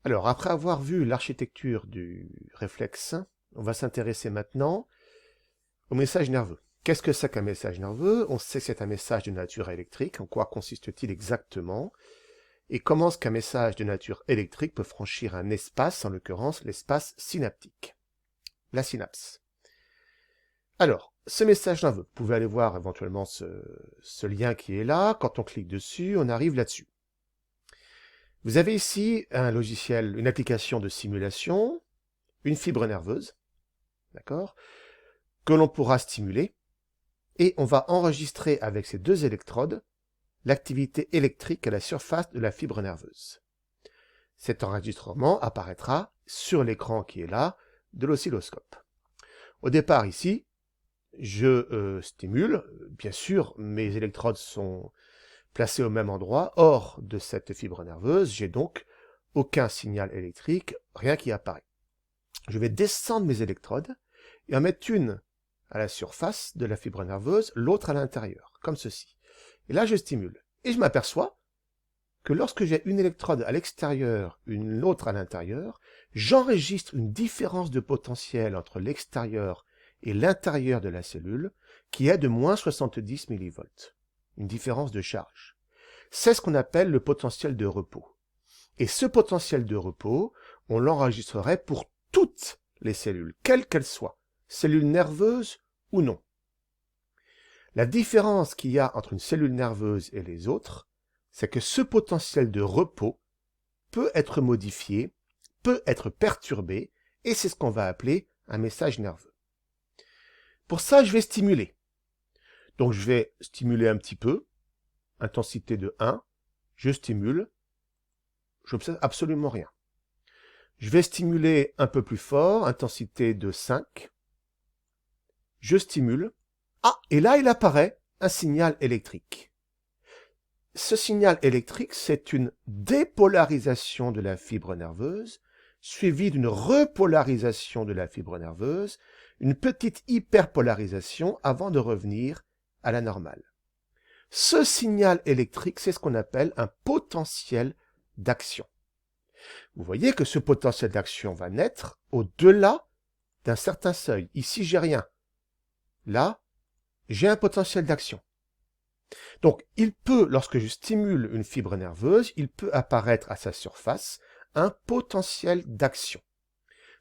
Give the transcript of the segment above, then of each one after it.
Alors, après avoir vu l'architecture du réflexe, on va s'intéresser maintenant au message nerveux. Qu'est-ce que c'est qu'un message nerveux? On sait que c'est un message de nature électrique. En quoi consiste-t-il exactement? Et comment est-ce qu'un message de nature électrique peut franchir un espace, en l'occurrence l'espace synaptique, la synapse? Alors, ce message nerveux, vous pouvez aller voir éventuellement ce lien qui est là. Quand on clique dessus, on arrive là-dessus. Vous avez ici un logiciel, une application de simulation, une fibre nerveuse, d'accord, que l'on pourra stimuler, et on va enregistrer avec ces deux électrodes l'activité électrique à la surface de la fibre nerveuse. Cet enregistrement apparaîtra sur l'écran qui est là de l'oscilloscope. Au départ ici, je stimule, bien sûr mes électrodes sont placées au même endroit, hors de cette fibre nerveuse, j'ai donc aucun signal électrique, rien qui apparaît. Je vais descendre mes électrodes et en mettre une à la surface de la fibre nerveuse, l'autre à l'intérieur, comme ceci. Et là, je stimule. Et je m'aperçois que lorsque j'ai une électrode à l'extérieur, une autre à l'intérieur, j'enregistre une différence de potentiel entre l'extérieur et l'intérieur de la cellule qui est de moins 70 millivolts. Une différence de charge. C'est ce qu'on appelle le potentiel de repos. Et ce potentiel de repos, on l'enregistrerait pour toutes les cellules, quelles qu'elles soient, cellules nerveuses ou non. La différence qu'il y a entre une cellule nerveuse et les autres, c'est que ce potentiel de repos peut être modifié, peut être perturbé, et c'est ce qu'on va appeler un message nerveux. Pour ça, je vais stimuler. Donc je vais stimuler un petit peu, intensité de 1, je stimule, j'observe absolument rien. Je vais stimuler un peu plus fort, intensité de 5, je stimule, ah, et là il apparaît un signal électrique. Ce signal électrique, c'est une dépolarisation de la fibre nerveuse, suivie d'une repolarisation de la fibre nerveuse, une petite hyperpolarisation avant de revenir à la normale. Ce signal électrique, c'est ce qu'on appelle un potentiel d'action. Vous voyez que ce potentiel d'action va naître au-delà d'un certain seuil. Ici, j'ai rien. Là, j'ai un potentiel d'action. Donc, il peut, lorsque je stimule une fibre nerveuse, il peut apparaître à sa surface un potentiel d'action.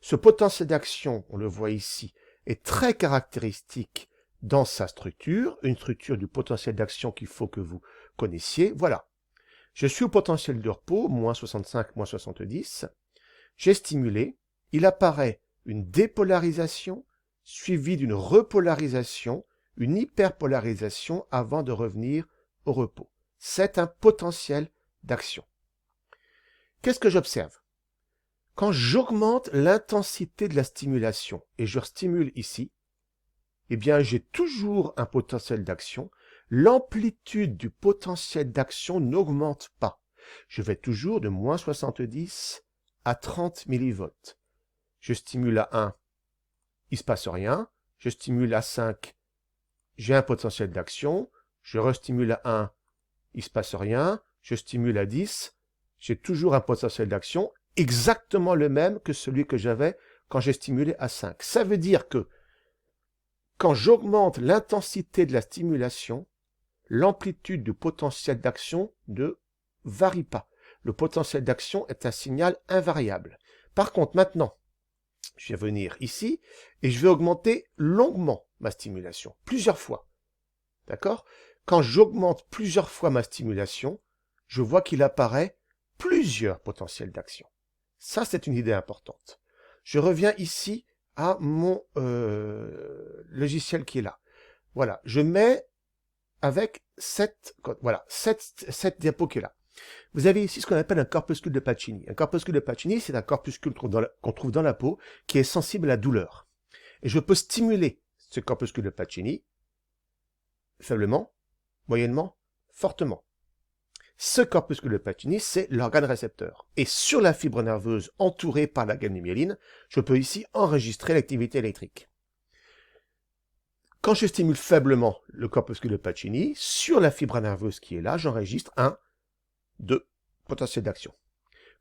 Ce potentiel d'action, on le voit ici, est très caractéristique dans sa structure, une structure du potentiel d'action qu'il faut que vous connaissiez. Voilà. Je suis au potentiel de repos, moins 65, moins 70. J'ai stimulé. Il apparaît une dépolarisation suivie d'une repolarisation, une hyperpolarisation avant de revenir au repos. C'est un potentiel d'action. Qu'est-ce que j'observe? Quand j'augmente l'intensité de la stimulation, et je stimule ici, eh bien j'ai toujours un potentiel d'action. L'amplitude du potentiel d'action n'augmente pas. Je vais toujours de moins 70 à 30 millivolts. Je stimule à 1, il ne se passe rien. Je stimule à 5, j'ai un potentiel d'action. Je restimule à 1, il ne se passe rien. Je stimule à 10, j'ai toujours un potentiel d'action exactement le même que celui que j'avais quand j'ai stimulé à 5. Ça veut dire que quand j'augmente l'intensité de la stimulation, l'amplitude du potentiel d'action ne varie pas. Le potentiel d'action est un signal invariable. Par contre, maintenant, je vais venir ici et je vais augmenter longuement ma stimulation, plusieurs fois. D'accord? Quand j'augmente plusieurs fois ma stimulation, je vois qu'il apparaît plusieurs potentiels d'action. Ça, c'est une idée importante. Je reviens ici à mon logiciel qui est là. Voilà, je mets avec cette diapo qui est là. Vous avez ici ce qu'on appelle un corpuscule de Pacini. Un corpuscule de Pacini, c'est un corpuscule qu'on trouve dans la peau qui est sensible à la douleur. Et je peux stimuler ce corpuscule de Pacini faiblement, moyennement, fortement. Ce corpuscule de Pacini, c'est l'organe récepteur. Et sur la fibre nerveuse entourée par la gaine de myéline, je peux ici enregistrer l'activité électrique. Quand je stimule faiblement le corpuscule de Pacini, sur la fibre nerveuse qui est là, j'enregistre 1, 2 potentiel d'action.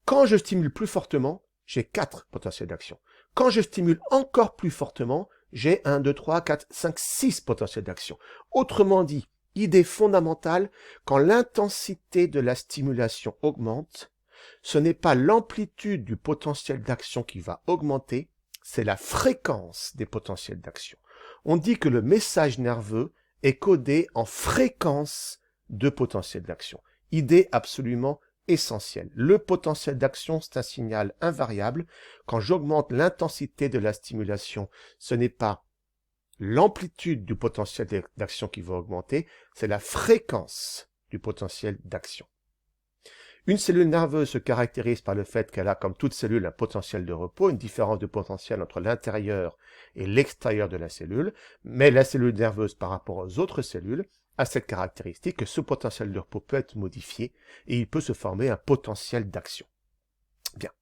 Quand je stimule plus fortement, j'ai 4 potentiels d'action. Quand je stimule encore plus fortement, j'ai 1, 2, 3, 4, 5, 6 potentiels d'action. Autrement dit, idée fondamentale, quand l'intensité de la stimulation augmente, ce n'est pas l'amplitude du potentiel d'action qui va augmenter, c'est la fréquence des potentiels d'action. On dit que le message nerveux est codé en fréquence de potentiel d'action. Idée absolument essentielle. Le potentiel d'action, c'est un signal invariable. Quand j'augmente l'intensité de la stimulation, ce n'est pas l'amplitude du potentiel d'action qui va augmenter, c'est la fréquence du potentiel d'action. Une cellule nerveuse se caractérise par le fait qu'elle a, comme toute cellule, un potentiel de repos, une différence de potentiel entre l'intérieur et l'extérieur de la cellule, mais la cellule nerveuse par rapport aux autres cellules a cette caractéristique que ce potentiel de repos peut être modifié et il peut se former un potentiel d'action. Bien.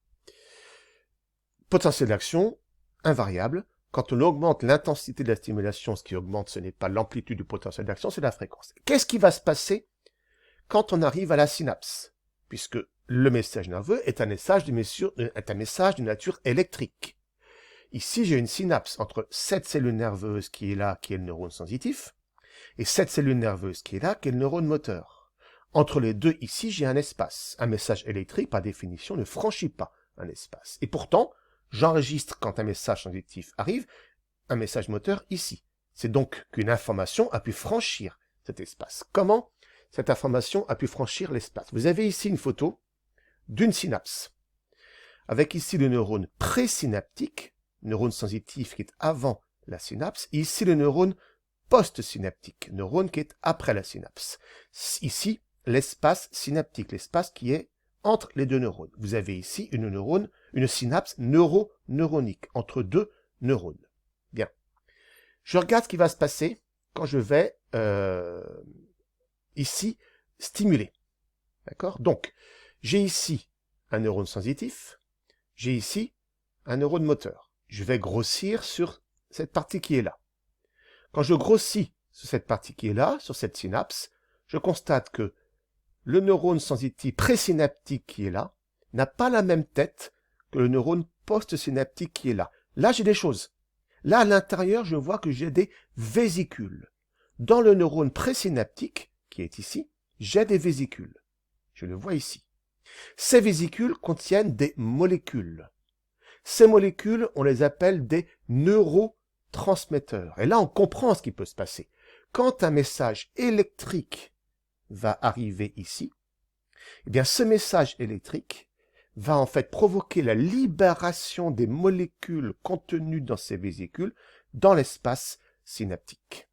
Potentiel d'action, invariable. Quand on augmente l'intensité de la stimulation, ce qui augmente, ce n'est pas l'amplitude du potentiel d'action, c'est la fréquence. Qu'est-ce qui va se passer quand on arrive à la synapse? Puisque le message nerveux est un message de nature électrique. Ici, j'ai une synapse entre cette cellule nerveuse qui est là, qui est le neurone sensitif, et cette cellule nerveuse qui est là, qui est le neurone moteur. Entre les deux, ici, j'ai un espace. Un message électrique, par définition, ne franchit pas un espace. Et pourtant, j'enregistre quand un message sensitif arrive, un message moteur ici. C'est donc qu'une information a pu franchir cet espace. Comment cette information a pu franchir l'espace? Vous avez ici une photo d'une synapse, avec ici le neurone présynaptique, neurone sensitif qui est avant la synapse, et ici le neurone postsynaptique, neurone qui est après la synapse. Ici, l'espace synaptique, l'espace qui est entre les deux neurones. Vous avez ici une synapse neuronique entre deux neurones. Bien. Je regarde ce qui va se passer quand je vais ici stimuler. D'accord? Donc, j'ai ici un neurone sensitif, j'ai ici un neurone moteur. Je vais grossir sur cette partie qui est là. Quand je grossis sur cette partie qui est là, sur cette synapse, je constate que le neurone sensitif présynaptique qui est là n'a pas la même tête que le neurone postsynaptique qui est là. Là, j'ai des choses. Là, à l'intérieur, je vois que j'ai des vésicules. Dans le neurone présynaptique, qui est ici, j'ai des vésicules. Je le vois ici. Ces vésicules contiennent des molécules. Ces molécules, on les appelle des neurotransmetteurs. Et là, on comprend ce qui peut se passer. Quand un message électrique va arriver ici, eh bien, ce message électrique va en fait provoquer la libération des molécules contenues dans ces vésicules dans l'espace synaptique.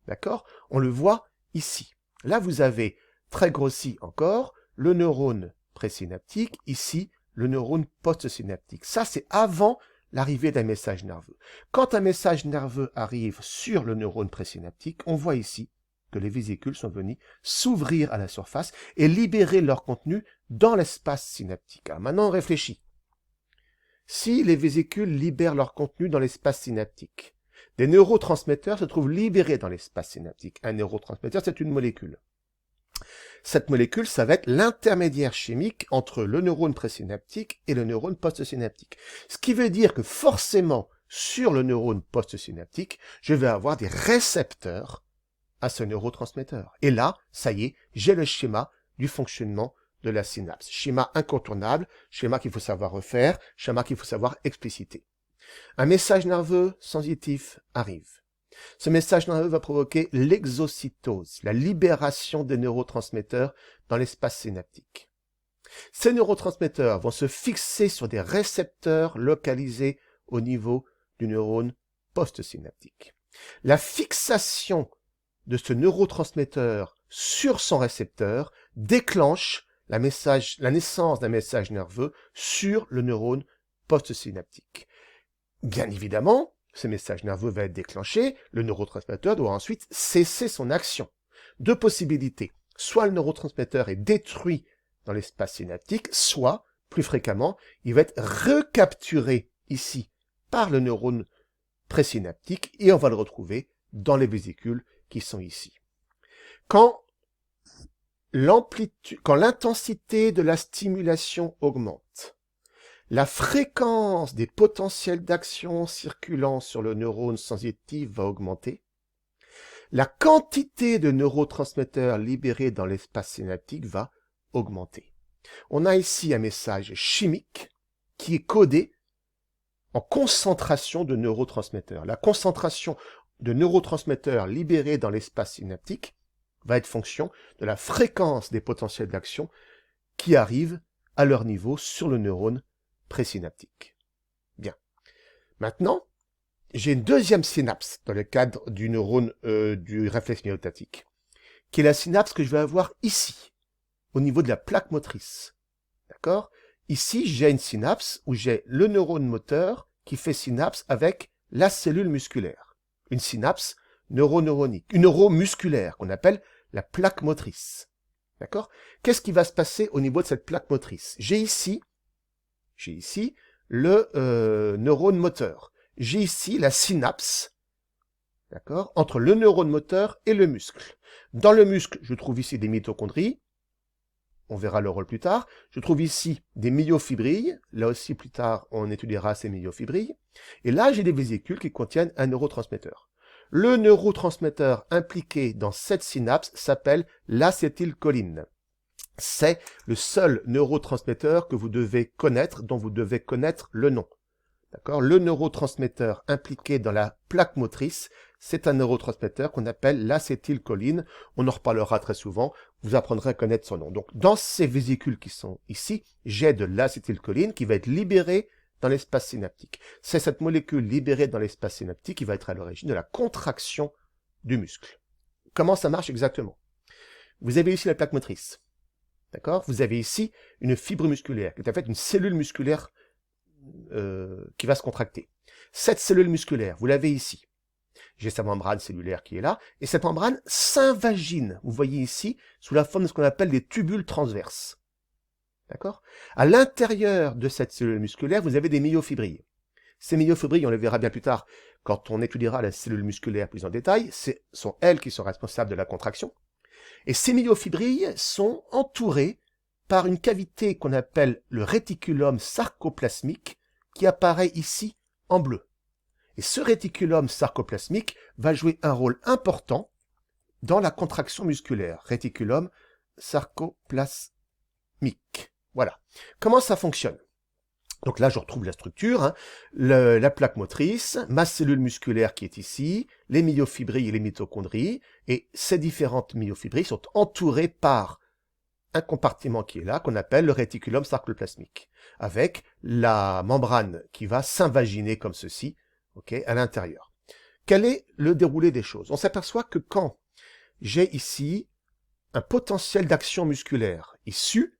D'accord? On le voit ici. Là, vous avez très grossi encore le neurone présynaptique, ici, le neurone postsynaptique. Ça, c'est avant l'arrivée d'un message nerveux. Quand un message nerveux arrive sur le neurone présynaptique, on voit ici que les vésicules sont venues s'ouvrir à la surface et libérer leur contenu dans l'espace synaptique. Alors maintenant, on réfléchit. Si les vésicules libèrent leur contenu dans l'espace synaptique, des neurotransmetteurs se trouvent libérés dans l'espace synaptique. Un neurotransmetteur, c'est une molécule. Cette molécule, ça va être l'intermédiaire chimique entre le neurone présynaptique et le neurone postsynaptique. Ce qui veut dire que forcément, sur le neurone postsynaptique, je vais avoir des récepteurs à ce neurotransmetteur. Et là, ça y est, j'ai le schéma du fonctionnement de la synapse. Schéma incontournable, schéma qu'il faut savoir refaire, schéma qu'il faut savoir expliciter. Un message nerveux sensitif arrive. Ce message nerveux va provoquer l'exocytose, la libération des neurotransmetteurs dans l'espace synaptique. Ces neurotransmetteurs vont se fixer sur des récepteurs localisés au niveau du neurone postsynaptique. La fixation de ce neurotransmetteur sur son récepteur déclenche la naissance d'un message nerveux sur le neurone postsynaptique. Bien évidemment, ce message nerveux va être déclenché, le neurotransmetteur doit ensuite cesser son action. Deux possibilités. Soit le neurotransmetteur est détruit dans l'espace synaptique, soit, plus fréquemment, il va être recapturé ici par le neurone présynaptique et on va le retrouver dans les vésicules qui sont ici. Quand l'intensité de la stimulation augmente, la fréquence des potentiels d'action circulant sur le neurone sensitif va augmenter. La quantité de neurotransmetteurs libérés dans l'espace synaptique va augmenter. On a ici un message chimique qui est codé en concentration de neurotransmetteurs. La concentration de neurotransmetteurs libérés dans l'espace synaptique va être fonction de la fréquence des potentiels d'action qui arrivent à leur niveau sur le neurone présynaptique. Bien. Maintenant, j'ai une deuxième synapse dans le cadre du neurone du réflexe myotatique, qui est la synapse que je vais avoir ici, au niveau de la plaque motrice. D'accord? Ici, j'ai une synapse où j'ai le neurone moteur qui fait synapse avec la cellule musculaire. Une synapse neuroneuronique, une neuromusculaire qu'on appelle la plaque motrice. D'accord? Qu'est-ce qui va se passer au niveau de cette plaque motrice? J'ai ici le neurone moteur. J'ai ici la synapse, d'accord, entre le neurone moteur et le muscle. Dans le muscle, je trouve ici des mitochondries. On verra le rôle plus tard. Je trouve ici des myofibrilles. Là aussi, plus tard, on étudiera ces myofibrilles. Et là, j'ai des vésicules qui contiennent un neurotransmetteur. Le neurotransmetteur impliqué dans cette synapse s'appelle l'acétylcholine. C'est le seul neurotransmetteur que vous devez connaître, dont vous devez connaître le nom. D'accord? Le neurotransmetteur impliqué dans la plaque motrice, c'est un neurotransmetteur qu'on appelle l'acétylcholine. On en reparlera très souvent. Vous apprendrez à connaître son nom. Donc, dans ces vésicules qui sont ici, j'ai de l'acétylcholine qui va être libérée dans l'espace synaptique. C'est cette molécule libérée dans l'espace synaptique qui va être à l'origine de la contraction du muscle. Comment ça marche exactement? Vous avez ici la plaque motrice. D'accord? Vous avez ici une fibre musculaire, qui est en fait une cellule musculaire qui va se contracter. Cette cellule musculaire, vous l'avez ici. J'ai sa membrane cellulaire qui est là, et cette membrane s'invagine, vous voyez ici, sous la forme de ce qu'on appelle des tubules transverses. D'accord? À l'intérieur de cette cellule musculaire, vous avez des myofibrilles. Ces myofibrilles, on les verra bien plus tard, quand on étudiera la cellule musculaire plus en détail, ce sont elles qui sont responsables de la contraction. Et ces myofibrilles sont entourées par une cavité qu'on appelle le réticulum sarcoplasmique, qui apparaît ici en bleu. Et ce réticulum sarcoplasmique va jouer un rôle important dans la contraction musculaire. Réticulum sarcoplasmique. Voilà. Comment ça fonctionne? Donc là, je retrouve la structure, hein. La plaque motrice, ma cellule musculaire qui est ici, les myofibrilles et les mitochondries, et ces différentes myofibrilles sont entourées par un compartiment qui est là, qu'on appelle le réticulum sarcoplasmique, avec la membrane qui va s'invaginer comme ceci, okay, à l'intérieur. Quel est le déroulé des choses? On s'aperçoit que quand j'ai ici un potentiel d'action musculaire issu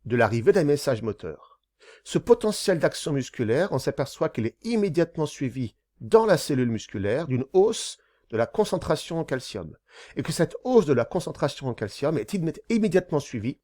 de l'arrivée d'un message moteur, ce potentiel d'action musculaire, on s'aperçoit qu'il est immédiatement suivi dans la cellule musculaire d'une hausse de la concentration en calcium, et que cette hausse de la concentration en calcium est immédiatement suivie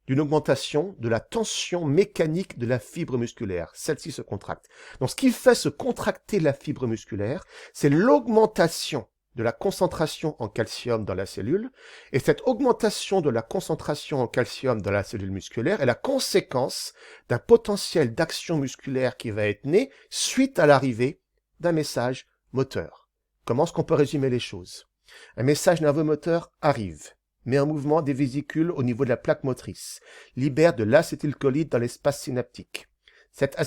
d'une augmentation de la tension mécanique de la fibre musculaire. Celle-ci se contracte. Donc ce qui fait se contracter la fibre musculaire, c'est l'augmentation de la concentration en calcium dans la cellule, et cette augmentation de la concentration en calcium dans la cellule musculaire est la conséquence d'un potentiel d'action musculaire qui va être né suite à l'arrivée d'un message moteur. Comment est-ce qu'on peut résumer les choses? Un message nerveux moteur arrive, met en mouvement des vésicules au niveau de la plaque motrice, libère de l'acétylcholine dans l'espace synaptique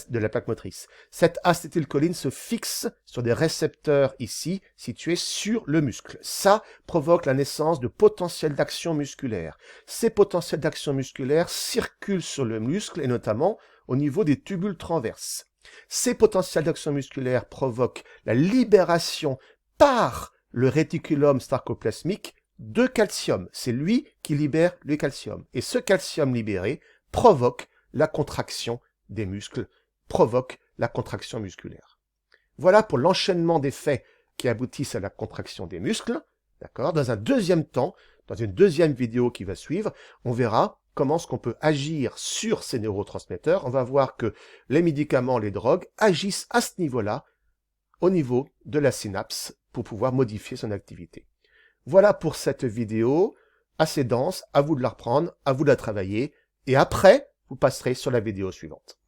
de la plaque motrice. Cette acétylcholine se fixe sur des récepteurs ici, situés sur le muscle. Ça provoque la naissance de potentiels d'action musculaire. Ces potentiels d'action musculaire circulent sur le muscle et notamment au niveau des tubules transverses. Ces potentiels d'action musculaire provoquent la libération par le réticulum sarcoplasmique de calcium. C'est lui qui libère le calcium. Et ce calcium libéré provoque la contraction des muscles, provoque la contraction musculaire. Voilà pour l'enchaînement des faits qui aboutissent à la contraction des muscles. D'accord? Dans un deuxième temps, dans une deuxième vidéo qui va suivre, on verra comment est-ce qu'on peut agir sur ces neurotransmetteurs. On va voir que les médicaments, les drogues agissent à ce niveau-là, au niveau de la synapse, pour pouvoir modifier son activité. Voilà pour cette vidéo, assez dense, à vous de la reprendre, à vous de la travailler, et après, vous passerez sur la vidéo suivante.